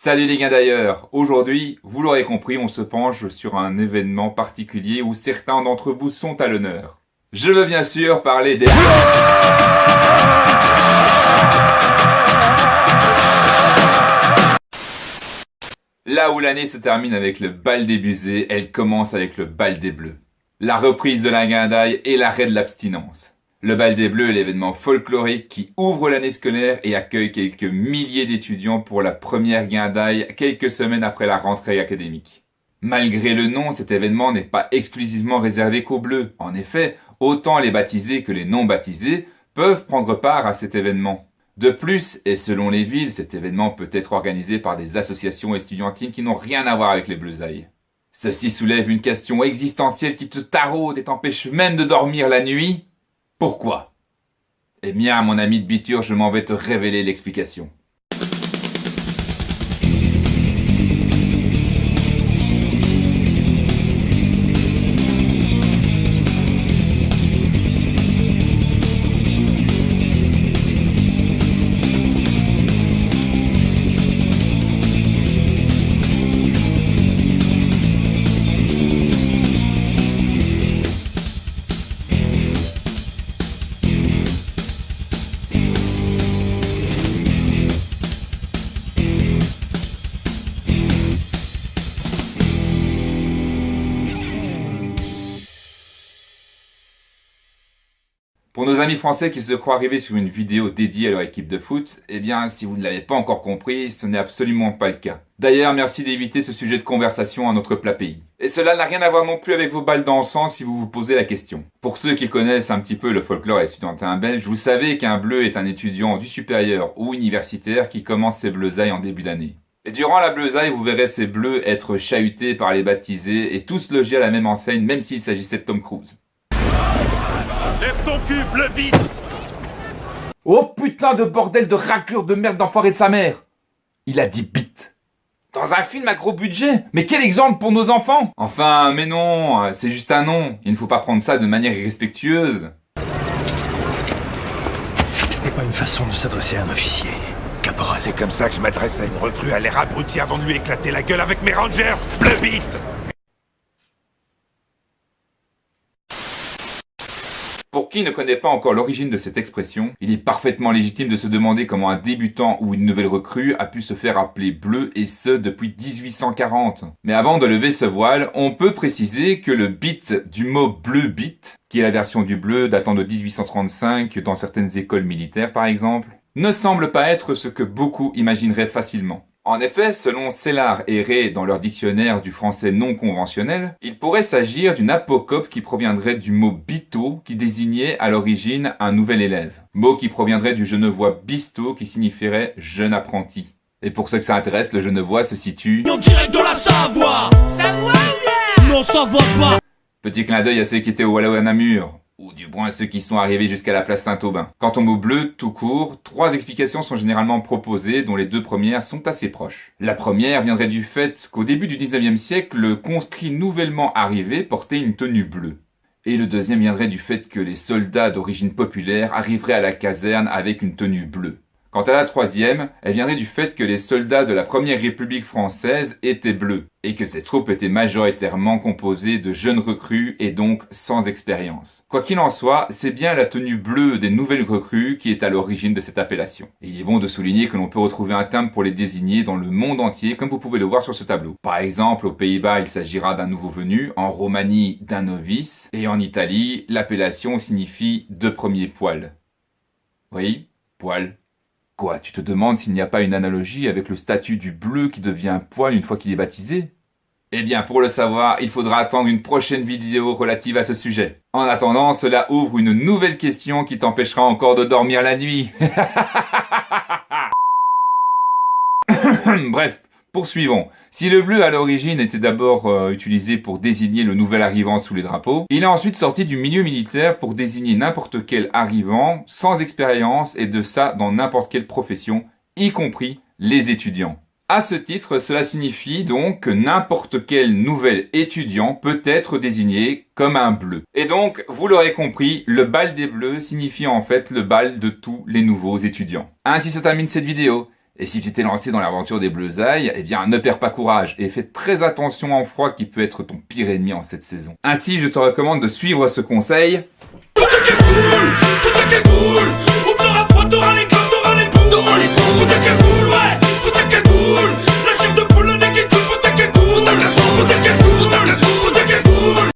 Salut les gars d'ailleurs. Aujourd'hui, vous l'aurez compris, on se penche sur un événement particulier où certains d'entre vous sont à l'honneur. Je veux bien sûr parler des... Là où l'année se termine avec le bal des busées, elle commence avec le bal des bleus. La reprise de la guindaille et l'arrêt de l'abstinence. Le bal des bleus est l'événement folklorique qui ouvre l'année scolaire et accueille quelques milliers d'étudiants pour la première guindaille quelques semaines après la rentrée académique. Malgré le nom, cet événement n'est pas exclusivement réservé qu'aux bleus. En effet, autant les baptisés que les non baptisés peuvent prendre part à cet événement. De plus, et selon les villes, cet événement peut être organisé par des associations estudiantines qui n'ont rien à voir avec les bleusailles. Ceci soulève une question existentielle qui te taraude et t'empêche même de dormir la nuit. Pourquoi? Eh bien, mon ami de Biture, je m'en vais te révéler l'explication. Pour nos amis français qui se croient arrivés sur une vidéo dédiée à leur équipe de foot, eh bien, si vous ne l'avez pas encore compris, ce n'est absolument pas le cas. D'ailleurs, merci d'éviter ce sujet de conversation à notre plat pays. Et cela n'a rien à voir non plus avec vos balles d'encens si vous vous posez la question. Pour ceux qui connaissent un petit peu le folklore estudiantin belge, vous savez qu'un bleu est un étudiant du supérieur ou universitaire qui commence ses bleusailles en début d'année. Et durant la bleusaille, vous verrez ces bleus être chahutés par les baptisés et tous logés à la même enseigne, même s'il s'agissait de Tom Cruise. Lève ton cul, bleu bite! Oh putain de bordel de raclure de merde d'enfoiré de sa mère! Il a dit bite. Dans un film à gros budget? Mais quel exemple pour nos enfants! Enfin, mais non, c'est juste un nom. Il ne faut pas prendre ça de manière irrespectueuse. Ce n'est pas une façon de s'adresser à un officier. Caporal. C'est comme ça que je m'adresse à une recrue à l'air abruti avant de lui éclater la gueule avec mes Rangers, bleu bite! Pour qui ne connaît pas encore l'origine de cette expression, il est parfaitement légitime de se demander comment un débutant ou une nouvelle recrue a pu se faire appeler bleu et ce depuis 1840. Mais avant de lever ce voile, on peut préciser que le bit du mot bleu bit, qui est la version du bleu datant de 1835 dans certaines écoles militaires par exemple, ne semble pas être ce que beaucoup imagineraient facilement. En effet, selon Sellard et Ray dans leur dictionnaire du français non conventionnel, il pourrait s'agir d'une apocope qui proviendrait du mot bito qui désignait à l'origine un nouvel élève. Mot qui proviendrait du genevois bisto qui signifierait jeune apprenti. Et pour ceux que ça intéresse, le genevois se situe... En direct de la Savoie! Savoie ou bien? Non, Savoie pas! Petit clin d'œil à ceux qui étaient au Wallowa Namur. Ou du moins ceux qui sont arrivés jusqu'à la place Saint-Aubin. Quant au mot bleu, tout court, 3 explications sont généralement proposées, dont les 2 premières sont assez proches. La première viendrait du fait qu'au début du 19e siècle, le conscrit nouvellement arrivé portait une tenue bleue. Et le deuxième viendrait du fait que les soldats d'origine populaire arriveraient à la caserne avec une tenue bleue. Quant à la troisième, elle viendrait du fait que les soldats de la Première République française étaient bleus, et que ces troupes étaient majoritairement composées de jeunes recrues et donc sans expérience. Quoi qu'il en soit, c'est bien la tenue bleue des nouvelles recrues qui est à l'origine de cette appellation. Et il est bon de souligner que l'on peut retrouver un terme pour les désigner dans le monde entier, comme vous pouvez le voir sur ce tableau. Par exemple, aux Pays-Bas, il s'agira d'un nouveau venu, en Roumanie, d'un novice, et en Italie, l'appellation signifie de premier poil. Oui, poil. Quoi, tu te demandes s'il n'y a pas une analogie avec le statut du bleu qui devient poil une fois qu'il est baptisé? Eh bien, pour le savoir, il faudra attendre une prochaine vidéo relative à ce sujet. En attendant, cela ouvre une nouvelle question qui t'empêchera encore de dormir la nuit. Bref, poursuivons. Si le bleu à l'origine était d'abord utilisé pour désigner le nouvel arrivant sous les drapeaux, il est ensuite sorti du milieu militaire pour désigner n'importe quel arrivant sans expérience et de ça dans n'importe quelle profession, y compris les étudiants. À ce titre, cela signifie donc que n'importe quel nouvel étudiant peut être désigné comme un bleu. Et donc, vous l'aurez compris, le bal des bleus signifie en fait le bal de tous les nouveaux étudiants. Ainsi se termine cette vidéo. Et si tu t'es lancé dans l'aventure des Bleusailles, eh bien ne perds pas courage et fais très attention en froid qui peut être ton pire ennemi en cette saison. Ainsi, je te recommande de suivre ce conseil.